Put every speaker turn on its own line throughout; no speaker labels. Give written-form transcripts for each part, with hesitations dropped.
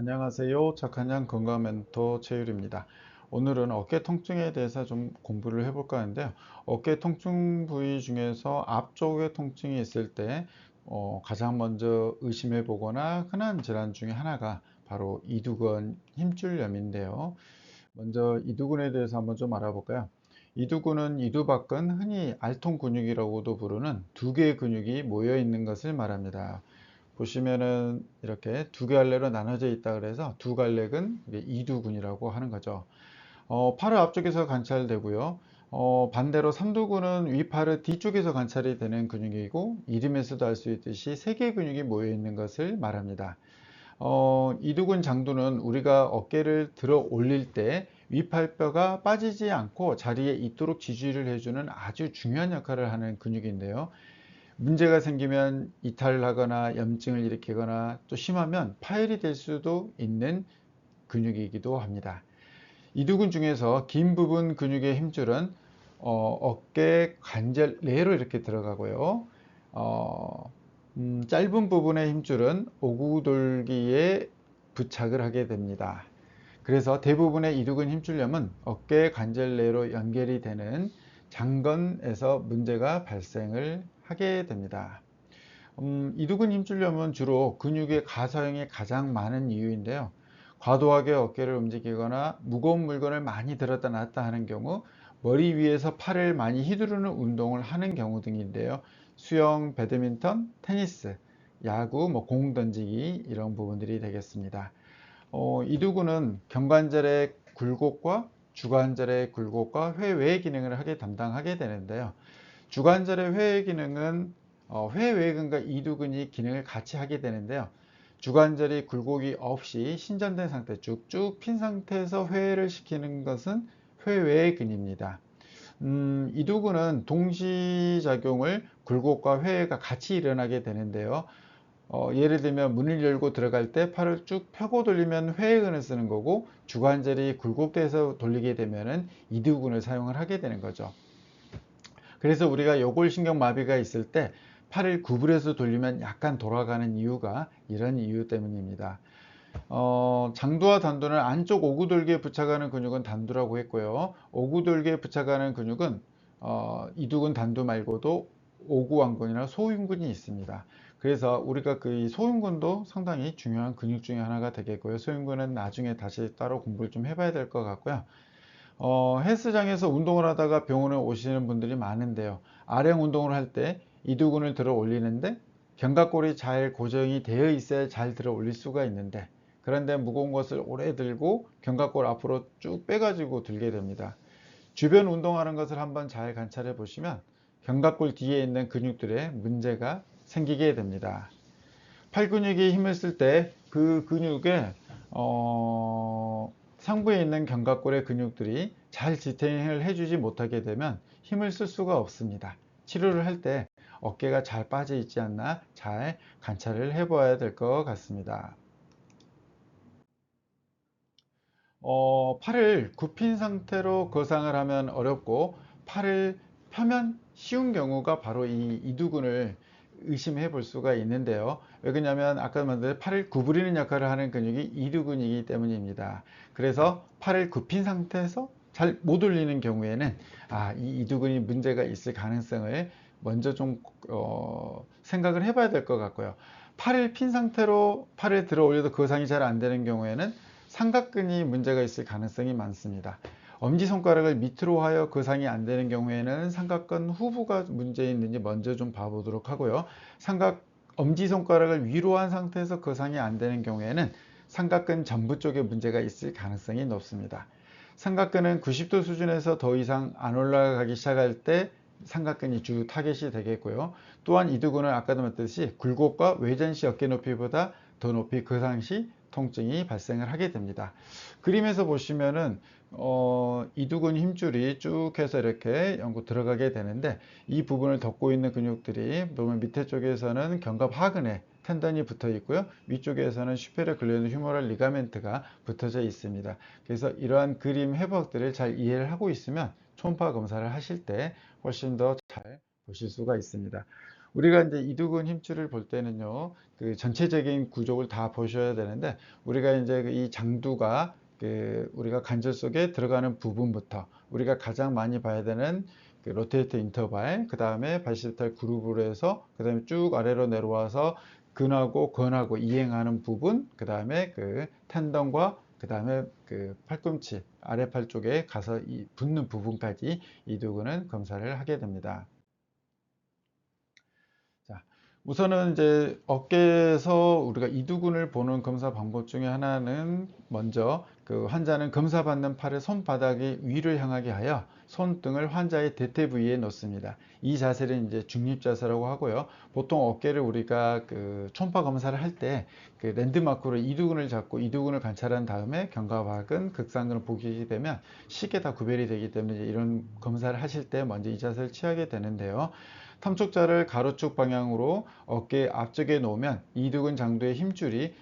안녕하세요. 착한 양 건강 멘토 최율입니다. 오늘은 어깨 통증에 대해서 좀 공부를 해볼까 하는데요. 어깨 통증 부위 중에서 앞쪽에 통증이 있을 때 가장 먼저 의심해 보거나 흔한 질환 중에 하나가 바로 이두근 힘줄염인데요. 먼저 이두근에 대해서 한번 좀 알아볼까요? 이두근은 이두박근, 흔히 알통 근육이라고도 부르는 두 개의 근육이 모여 있는 것을 말합니다. 보시면은 이렇게 두 갈래로 나눠져 있다 그래서 두 갈래근 이두근이라고 하는 거죠. 팔을 앞쪽에서 관찰되고요. 반대로 삼두근은 위팔의 뒤쪽에서 관찰이 되는 근육이고, 이름에서도 알 수 있듯이 세 개의 근육이 모여 있는 것을 말합니다. 이두근 장두는 우리가 어깨를 들어 올릴 때 위팔뼈가 빠지지 않고 자리에 있도록 지지를 해주는 아주 중요한 역할을 하는 근육인데요. 문제가 생기면 이탈을 하거나 염증을 일으키거나 또 심하면 파열이 될 수도 있는 근육이기도 합니다. 이두근 중에서 긴 부분 근육의 힘줄은 어깨 관절 내로 이렇게 들어가고요. 어, 짧은 부분의 힘줄은 오구돌기에 부착을 하게 됩니다. 그래서 대부분의 이두근 힘줄염은 어깨 관절 내로 연결이 되는 장건에서 문제가 발생을 하게 됩니다. 이두근 힘줄염은 주로 근육의 가사형이 가장 많은 이유인데요. 과도하게 어깨를 움직이거나 무거운 물건을 많이 들었다 놨다 하는 경우, 머리 위에서 팔을 많이 휘두르는 운동을 하는 경우 등인데요. 수영, 배드민턴, 테니스, 야구, 공 던지기 이런 부분들이 되겠습니다. 이두근은 경관절의 굴곡과 주관절의 굴곡과 회외 기능을 하게 담당하게 되는데요. 주관절의 회외 기능은 회외근과 이두근이 기능을 같이 하게 되는데요. 주관절이 굴곡이 없이 신전된 상태, 쭉쭉 핀 상태에서 회외를 시키는 것은 회외근입니다. 이두근은 동시작용을 굴곡과 회외가 같이 일어나게 되는데요. 예를 들면 문을 열고 들어갈 때 팔을 쭉 펴고 돌리면 회외근을 쓰는 거고, 주관절이 굴곡돼서 돌리게 되면은 이두근을 사용을 하게 되는 거죠. 그래서 우리가 요골신경 마비가 있을 때 팔을 구부려서 돌리면 약간 돌아가는 이유가 이런 이유 때문입니다. 장두와 단두는 안쪽 오구돌기에 부착하는 근육은 단두라고 했고요. 오구돌기에 부착하는 근육은 이두근 단두 말고도 오구왕근이나 소흉근이 있습니다. 그래서 우리가 그 소흉근도 상당히 중요한 근육 중에 하나가 되겠고요. 소흉근은 나중에 다시 따로 공부를 좀 해봐야 될 것 같고요. 헬스장에서 운동을 하다가 병원에 오시는 분들이 많은데요. 아령 운동을 할 때 이두근을 들어 올리는데 견갑골이 잘 고정이 되어 있어야 잘 들어 올릴 수가 있는데, 그런데 무거운 것을 오래 들고 견갑골 앞으로 쭉 빼가지고 들게 됩니다. 주변 운동하는 것을 한번 잘 관찰해 보시면 견갑골 뒤에 있는 근육들에 문제가 생기게 됩니다. 팔 근육이 힘을 쓸 때 그 근육에 상부에 있는 견갑골의 근육들이 잘 지탱을 해주지 못하게 되면 힘을 쓸 수가 없습니다. 치료를 할 때 어깨가 잘 빠져 있지 않나 잘 관찰을 해 봐야 될 것 같습니다. 팔을 굽힌 상태로 거상을 하면 어렵고, 팔을 펴면 쉬운 경우가 바로 이 이두근을 의심해 볼 수가 있는데요. 왜 그러냐면 아까 말한 팔을 구부리는 역할을 하는 근육이 이두근이기 때문입니다. 그래서 팔을 굽힌 상태에서 잘 못 올리는 경우에는 이 이두근이 문제가 있을 가능성을 먼저 좀 생각을 해봐야 될 것 같고요. 팔을 핀 상태로 팔을 들어 올려도 거상이 잘 안 되는 경우에는 삼각근이 문제가 있을 가능성이 많습니다. 엄지손가락을 밑으로 하여 거상이 안 되는 경우에는 삼각근 후부가 문제 있는지 먼저 좀 봐보도록 하고요. 엄지손가락을 위로 한 상태에서 거상이 안 되는 경우에는 삼각근 전부 쪽에 문제가 있을 가능성이 높습니다. 삼각근은 90도 수준에서 더 이상 안 올라가기 시작할 때 삼각근이 주 타겟이 되겠고요. 또한 이두근은 아까도 말했듯이 굴곡과 외전시 어깨 높이보다 더 높이 거상 시 통증이 발생을 하게 됩니다. 그림에서 보시면은 이두근 힘줄이 쭉 해서 이렇게 연구 들어가게 되는데, 이 부분을 덮고 있는 근육들이 보면 밑에 쪽에서는 견갑 하근에 텐던이 붙어 있고요. 위쪽에서는 슈페리어 글레누 휴머럴 리가멘트가 붙어져 있습니다. 그래서 이러한 그림 해부학들을 잘 이해를 하고 있으면 초음파 검사를 하실 때 훨씬 더 잘 보실 수가 있습니다. 우리가 이제 이두근 힘줄을 볼 때는요, 그 전체적인 구조를 다 보셔야 되는데, 우리가 이제 이 장두가 그 우리가 관절 속에 들어가는 부분부터 우리가 가장 많이 봐야 되는 그 로테이터 인터발, 그 다음에 바시탈 그루브로 해서 그 다음에 쭉 아래로 내려와서 근하고 건하고 이행하는 부분, 그 다음에 그 텐던과 그 다음에 그 팔꿈치 아래팔 쪽에 가서 붙는 부분까지 이두근은 검사를 하게 됩니다. 자, 우선은 이제 어깨에서 우리가 이두근을 보는 검사 방법 중에 하나는 먼저 그 환자는 검사받는 팔의 손바닥이 위를 향하게 하여 손등을 환자의 대퇴 부위에 놓습니다. 이 자세를 이제 중립자세라고 하고요. 보통 어깨를 우리가 그 초음파 검사를 할 때 그 랜드마크로 이두근을 잡고 이두근을 관찰한 다음에 견갑학은 극상근을 보게 되면 쉽게 다 구별이 되기 때문에 이런 검사를 하실 때 먼저 이 자세를 취하게 되는데요. 탐촉자를 가로축 방향으로 어깨 앞쪽에 놓으면 이두근 장도의 힘줄이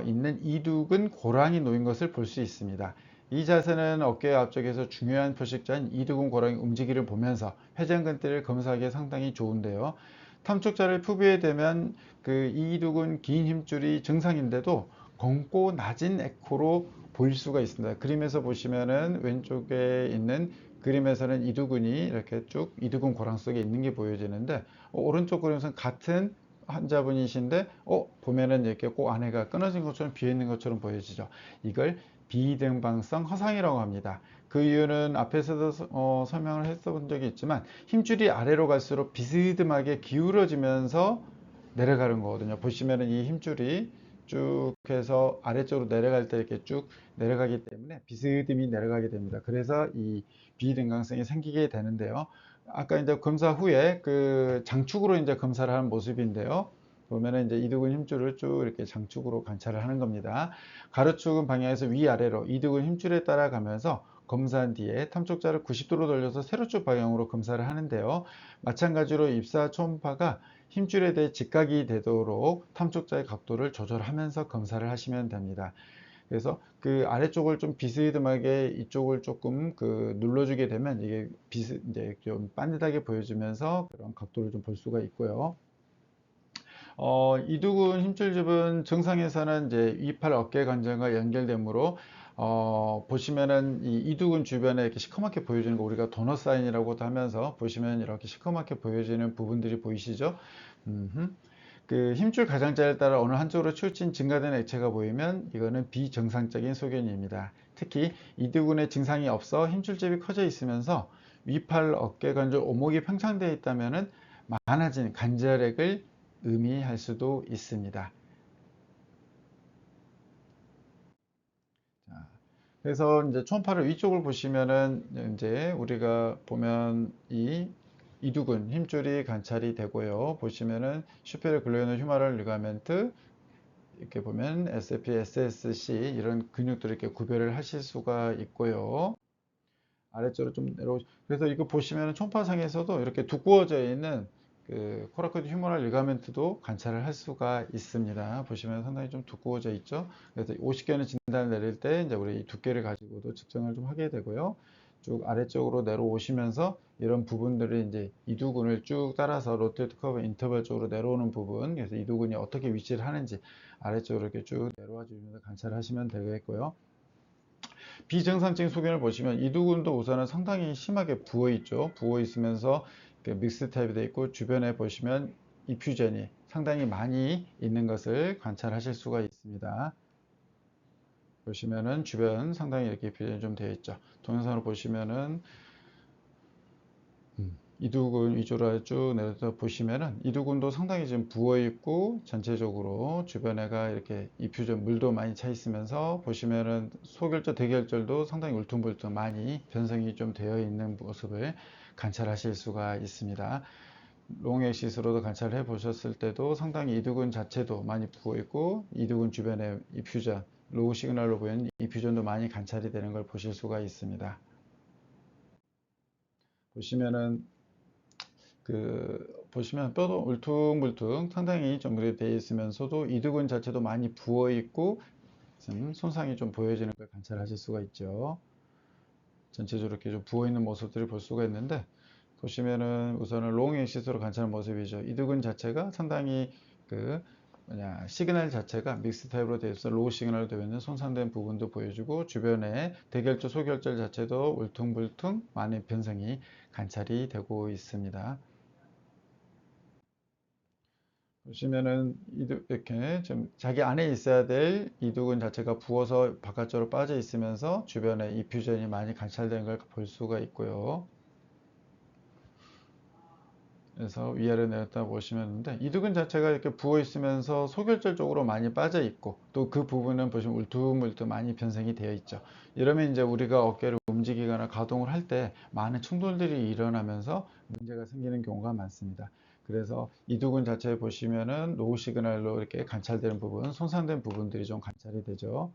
있는 이두근 고랑이 놓인 것을 볼 수 있습니다. 이 자세는 어깨 앞쪽에서 중요한 표식자인 이두근 고랑이 움직이를 보면서 회전근대를 검사하기에 상당히 좋은데요. 탐촉자를 푸비에 대면 그 이두근 긴 힘줄이 정상인데도 검고 낮은 에코로 보일 수가 있습니다. 그림에서 보시면은 왼쪽에 있는 그림에서는 이두근이 이렇게 쭉 이두근 고랑 속에 있는 게 보여지는데 오른쪽 그림에서는 같은 환자분이신데 보면은 이렇게 꼭 안에가 끊어진 것처럼 비어 있는 것처럼 보여지죠. 이걸 비등방성 허상이라고 합니다. 그 이유는 앞에서도 설명을 했던 적이 있지만 힘줄이 아래로 갈수록 비스듬하게 기울어지면서 내려가는 거거든요. 보시면은 이 힘줄이 쭉 해서 아래쪽으로 내려갈 때 이렇게 쭉 내려가기 때문에 비스듬히 내려가게 됩니다. 그래서 이 비등강성이 생기게 되는데요. 아까 이제 검사 후에 그 장축으로 이제 검사를 하는 모습인데요. 보면은 이제 이두근 힘줄을 쭉 이렇게 장축으로 관찰을 하는 겁니다. 가로축은 방향에서 위아래로 이두근 힘줄에 따라가면서 검사한 뒤에 탐촉자를 90도로 돌려서 세로축 방향으로 검사를 하는데요. 마찬가지로 입사 초음파가 힘줄에 대해 직각이 되도록 탐촉자의 각도를 조절하면서 검사를 하시면 됩니다. 그래서 그 아래쪽을 좀 비스듬하게 이쪽을 조금 그 눌러주게 되면 이게 이제 좀 반듯하게 보여지면서 그런 각도를 좀 볼 수가 있고요. 이두근 힘줄집은 정상에서는 이제 위팔 어깨 관절과 연결되므로 보시면은 이 이두근 주변에 이렇게 시커멓게 보여지는 거 우리가 도넛 사인이라고도 하면서 보시면 이렇게 시커멓게 보여지는 부분들이 보이시죠? 그 힘줄 가장자리에 따라 어느 한쪽으로 출진 증가되는 액체가 보이면 이거는 비정상적인 소견입니다. 특히 이두근의 증상이 없어 힘줄집이 커져 있으면서 위팔 어깨 관절 오목이 팽창되어 있다면 많아진 관절액을 의미할 수도 있습니다. 자, 그래서 이제 초음파를 위쪽을 보시면은 이제 우리가 보면 이 이두근 힘줄이 관찰이 되고요. 보시면은 슈페리어 글레노 휴머럴 리가멘트 이렇게 보면 SFP, SSC 이런 근육들을 이렇게 구별을 하실 수가 있고요. 아래쪽으로 좀 그래서 이거 보시면 초음파상에서도 이렇게 두꺼워져 있는 그 코라코이드 휴머럴 리가멘트도 관찰을 할 수가 있습니다. 보시면 상당히 좀 두꺼워져 있죠. 그래서 50개는 진단을 내릴 때 이제 우리 이 두께를 가지고도 측정을 좀 하게 되고요. 쭉 아래쪽으로 내려오시면서 이런 부분들을 이제 이두근을 쭉 따라서 로테이트 커브 인터벌 쪽으로 내려오는 부분, 그래서 이두근이 어떻게 위치를 하는지 아래쪽으로 이렇게 쭉 내려와 주면서 관찰하시면 되겠고요. 비정상적인 소견을 보시면 이두근도 우선은 상당히 심하게 부어 있죠. 부어 있으면서 믹스 타입이 되어 있고 주변에 보시면 이퓨전이 상당히 많이 있는 것을 관찰하실 수가 있습니다. 보시면은 주변 상당히 이렇게 이퓨전이 좀 되어 있죠. 동영상으로 보시면은 이두근 위주로 쭉 내려서 보시면은 이두근도 상당히 지금 부어 있고 전체적으로 주변에가 이렇게 이퓨전 물도 많이 차 있으면서 보시면은 소결절 대결절도 상당히 울퉁불퉁 많이 변성이 좀 되어 있는 모습을 관찰하실 수가 있습니다. 롱엑시스로도 관찰해 보셨을 때도 상당히 이두근 자체도 많이 부어 있고 이두근 주변에 이퓨전 로우 시그널로 보이는 이퓨전도 많이 관찰이 되는 걸 보실 수가 있습니다. 보시면은 그 보시면 뼈도 울퉁불퉁 상당히 좀 그렇게 되어 있으면서도 이두근 자체도 많이 부어 있고 손상이 좀 보여지는 걸 관찰하실 수가 있죠. 전체적으로 이렇게 좀 부어 있는 모습들을 볼 수가 있는데 보시면은 우선은 롱 액시스로 관찰하는 모습이죠. 이두근 자체가 상당히 그 시그널 자체가 믹스 타입으로 되어 있어 로우 시그널로 되어 있는 손상된 부분도 보여주고, 주변에 대결절 소결절 자체도 울퉁불퉁 많은 변성이 관찰이 되고 있습니다. 보시면은 이렇게 좀 자기 안에 있어야 될 이두근 자체가 부어서 바깥쪽으로 빠져 있으면서 주변에 이퓨전이 많이 관찰된 걸 볼 수가 있고요. 그래서 위아래 내렸다 보시면 되는데, 이두근 자체가 이렇게 부어 있으면서 소결절 쪽으로 많이 빠져 있고, 또 그 부분은 보시면 울퉁불퉁 많이 변성이 되어 있죠. 이러면 이제 우리가 어깨를 움직이거나 가동을 할 때 많은 충돌들이 일어나면서 문제가 생기는 경우가 많습니다. 그래서 이두근 자체 보시면은 노후 시그널로 이렇게 관찰되는 부분, 손상된 부분들이 좀 관찰이 되죠.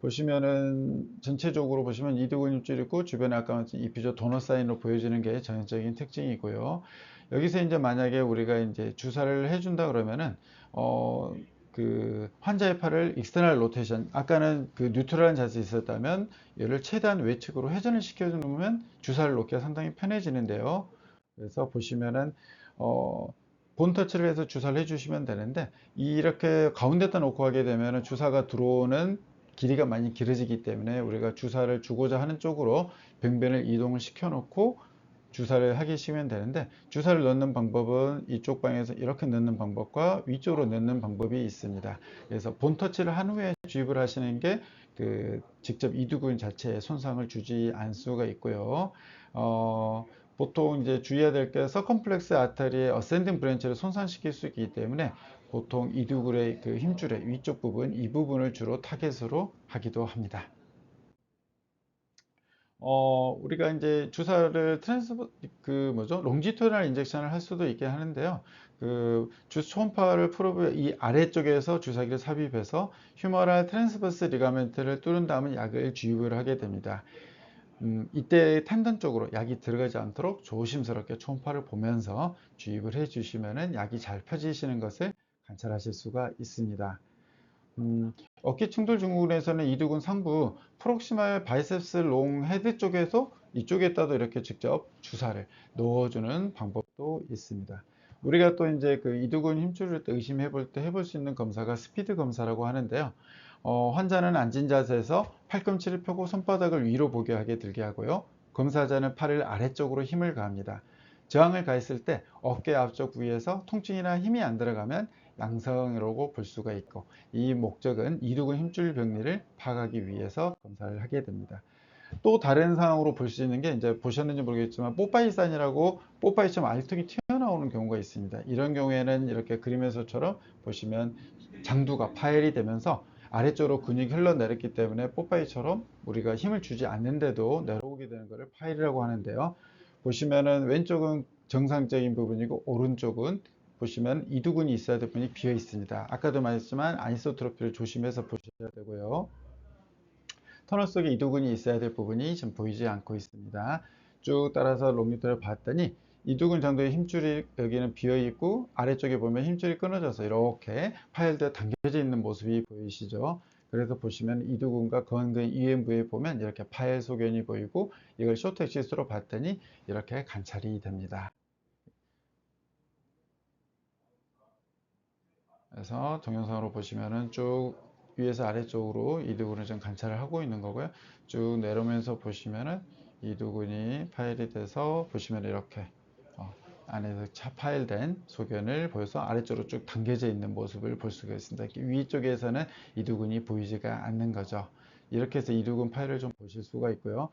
보시면은 전체적으로 보시면 이두근 입줄이 있고, 주변에 아까 말씀 이피조 도넛 사인으로 보여지는 게 전형적인 특징이고요. 여기서 이제 만약에 우리가 이제 주사를 해준다 그러면은 그 환자의 팔을 익스터널 로테이션, 아까는 그 뉴트럴한 자세에 있었다면 얘를 최대한 외측으로 회전을 시켜주면 주사를 놓기가 상당히 편해지는데요. 그래서 보시면은 본 터치를 해서 주사를 해주시면 되는데, 이렇게 가운데다 놓고 하게 되면 주사가 들어오는 길이가 많이 길어지기 때문에 우리가 주사를 주고자 하는 쪽으로 병변을 이동을 시켜 놓고 주사를 하기 시면 되는데, 주사를 넣는 방법은 이쪽 방에서 이렇게 넣는 방법과 위쪽으로 넣는 방법이 있습니다. 그래서 본 터치를 한 후에 주입을 하시는 게 직접 이두근 자체에 손상을 주지 않을 수가 있고요. 보통 이제 주의해야 될 게 서컴플렉스 아터리의 어센딩 브랜치를 손상시킬 수 있기 때문에 보통 이두근의 그 힘줄의 위쪽 부분, 이 부분을 주로 타겟으로 하기도 합니다. 우리가 이제 주사를 롱지토널 인젝션을 할 수도 있게 하는데요. 초음파를 프로브 이 아래쪽에서 주사기를 삽입해서 휴머럴 트랜스버스 리가멘트를 뚫은 다음에 약을 주입을 하게 됩니다. 이때 텐던 쪽으로 약이 들어가지 않도록 조심스럽게 초음파를 보면서 주입을 해 주시면은 약이 잘 펴지시는 것을 관찰하실 수가 있습니다. 어깨 충돌 증후군에서는 이두근 상부 프록시말 바이셉스 롱 헤드 쪽에서 이쪽에다도 이렇게 직접 주사를 넣어주는 방법도 있습니다. 우리가 또 이제 그 이두근 힘줄을 의심해 볼 때 해볼 수 있는 검사가 스피드 검사라고 하는데요. 환자는 앉은 자세에서 팔꿈치를 펴고 손바닥을 위로 보게 하게 들게 하고요. 검사자는 팔을 아래쪽으로 힘을 가합니다. 저항을 가했을 때 어깨 앞쪽 부위에서 통증이나 힘이 안 들어가면 양성이라고 볼 수가 있고, 이 목적은 이두근 힘줄 병리를 파악하기 위해서 검사를 하게 됩니다. 또 다른 상황으로 볼 수 있는 게 이제 보셨는지 모르겠지만 뽀빠이 산이라고 뽀빠이처럼 알통이 튀어나오는 경우가 있습니다. 이런 경우에는 이렇게 그림에서처럼 보시면 장두가 파열이 되면서 아래쪽으로 근육이 흘러내렸기 때문에 뽀빠이처럼 우리가 힘을 주지 않는데도 내려오게 되는 것을 파열이라고 하는데요. 보시면은 왼쪽은 정상적인 부분이고 오른쪽은 보시면 이두근이 있어야 될 부분이 비어 있습니다. 아까도 말했지만 아니소트로피를 조심해서 보셔야 되고요. 터널 속에 이두근이 있어야 될 부분이 지금 보이지 않고 있습니다. 쭉 따라서 롱미터를 봤더니 이두근 정도의 힘줄이 여기는 비어 있고, 아래쪽에 보면 힘줄이 끊어져서 이렇게 파열되어 당겨져 있는 모습이 보이시죠? 그래서 보시면 이두근과 건근 이행부에 보면 이렇게 파열 소견이 보이고, 이걸 쇼트 엑시스로 봤더니 이렇게 관찰이 됩니다. 그래서 동영상으로 보시면은 쭉 위에서 아래쪽으로 이두근을 좀 관찰을 하고 있는 거고요. 쭉 내려오면서 보시면은 이두근이 파일이 돼서 보시면 이렇게 안에서 파일된 소견을 보여서 아래쪽으로 쭉 당겨져 있는 모습을 볼 수가 있습니다. 위쪽에서는 이두근이 보이지가 않는 거죠. 이렇게 해서 이두근 파일을 좀 보실 수가 있고요.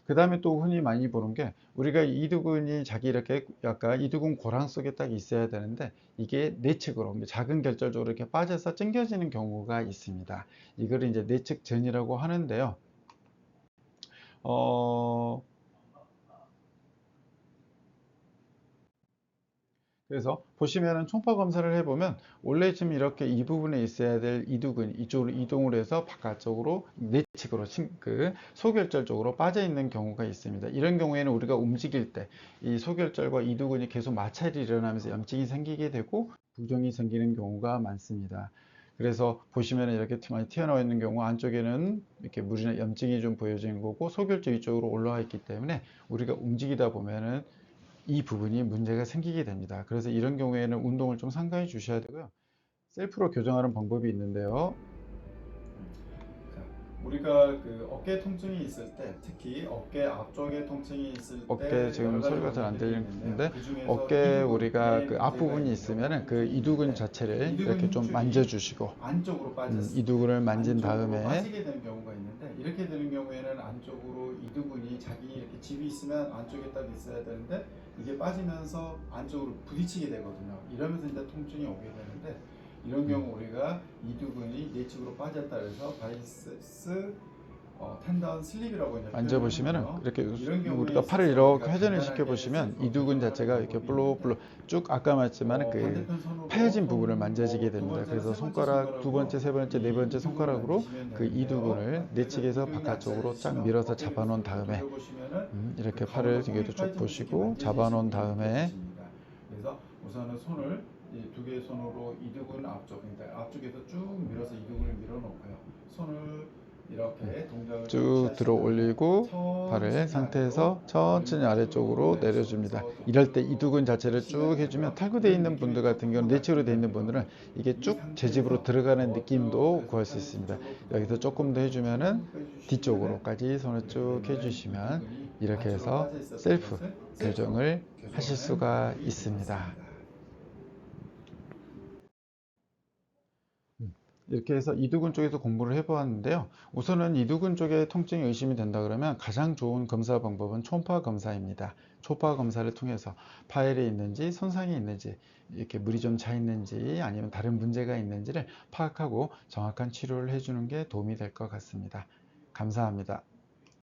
그 다음에 또 흔히 많이 보는 게, 우리가 이두근이 자기 이렇게 약간 이두근 고랑 속에 딱 있어야 되는데 이게 내측으로 작은 결절 쪽으로 이렇게 빠져서 찡겨지는 경우가 있습니다. 이걸 이제 내측전이라고 하는데요. 어, 그래서 보시면은 총파 검사를 해보면 원래 지금 이렇게 이 부분에 있어야 될 이두근 이쪽으로 이동을 해서 바깥쪽으로 내측으로 소결절 쪽으로 빠져 있는 경우가 있습니다. 이런 경우에는 우리가 움직일 때 이 소결절과 이두근이 계속 마찰이 일어나면서 염증이 생기게 되고 부종이 생기는 경우가 많습니다. 그래서 보시면 이렇게 많이 튀어나와 있는 경우 안쪽에는 이렇게 물이나 염증이 좀 보여지는 거고, 소결절 위쪽으로 올라와 있기 때문에 우리가 움직이다 보면은 이 부분이 문제가 생기게 됩니다. 그래서 이런 경우에는 운동을 좀 상당히 주셔야 되고요. 셀프로 교정하는 방법이 있는데요. 우리가 그 어깨 통증이 있을 때, 특히 어깨 앞쪽에 통증이 있을
어깨
때 여러
지금
가지
소리가 잘 안
원인들이 있는데요.
들리는데
그 중에서
어깨 우리가
이두근에
그
문제가
앞부분이
있는 경우가
있으면 그 이두근
통증인데,
자체를
이두근
이렇게 좀
힘줄이
만져주시고
안쪽으로
이두근을 만진
안쪽으로
다음에
빠지게 되는 경우가 있는데, 이렇게 되는 경우에는 안쪽으로 이두근이 자기 이렇게 집이 있으면 안쪽에 딱 있어야 되는데 이게 빠지면서 안쪽으로 부딪히게 되거든요. 이러면서 이제 통증이 오게 되는데, 이런 경우 우리가 이두근이 내측으로 빠졌다 해서 바이셉스 텐던 슬립이라고 이제
만져보시면
표현하는데요.
이렇게
이런 경우에
우리가 팔을
있어서
이렇게
우리가
회전을 시켜
간단하게
보시면
셀프
이두근
교정을 하는
자체가 이렇게
방법이 있는데,
볼록볼록 쭉 아까 말했지만 그
반대편 손으로
파여진 부분을
손
만져지게
두
됩니다.
번째나
그래서
세 번째
손가락 두
손가락으로
번째, 세 번째, 네 번째
이두근을
손가락으로
만지시면
그
되는데요.
이두근을
그래서
내측에서
이두근이
바깥쪽으로 쫙
약해지시면
밀어서
어깨를
잡아놓은
셀프
다음에
돌려보시면은 그
이렇게
가운데
팔을
홈이
뒤에도 쭉
파여진 곳이
보시고
만져지시는
잡아놓은
게
다음에
느껴지십니다. 그래서 우선은 손을 두 개의 손으로 이두근 앞쪽, 그러니까 앞쪽에서 쭉 밀어서 이두근을 밀어놓고요. 손을 이렇게 동작을
쭉
취하신
들어
다음에
올리고 발을
천천히 아래로
상태에서 천천히
올림으로 쭉
아래쪽으로 내려줍니다.
내려서
이럴 때
쭉
이두근 자체를 쭉
펴시면
해주면
되고요.
탈구되어
이런
있는
느낌이
분들 같은
조금
경우는
더
내추로 되어
나타날
있는 분들은
경우는
이게
이
쭉 재집으로
상태에서
들어가는
저쪽
느낌도 구할 수
해서
있습니다.
팔을 뒤쪽으로
여기서 조금 더
부드럽게
해주면은
쭉 빼주시면은
뒤쪽으로까지 손을
이렇게
쭉
되면
해주시면
이두근이
이렇게
안쪽으로
해서
빠져 있었던
셀프
것을 셀프로
교정을 하실
교정하는
수가
방법이
있습니다.
되겠습니다.
이렇게 해서 이두근 쪽에서 공부를 해보았는데요. 우선은 이두근 쪽에 통증이 의심이 된다 그러면 가장 좋은 검사 방법은 초음파 검사입니다. 초음파 검사를 통해서 파열이 있는지 손상이 있는지 이렇게 물이 좀 차 있는지 아니면 다른 문제가 있는지를 파악하고 정확한 치료를 해주는 게 도움이 될 것 같습니다. 감사합니다.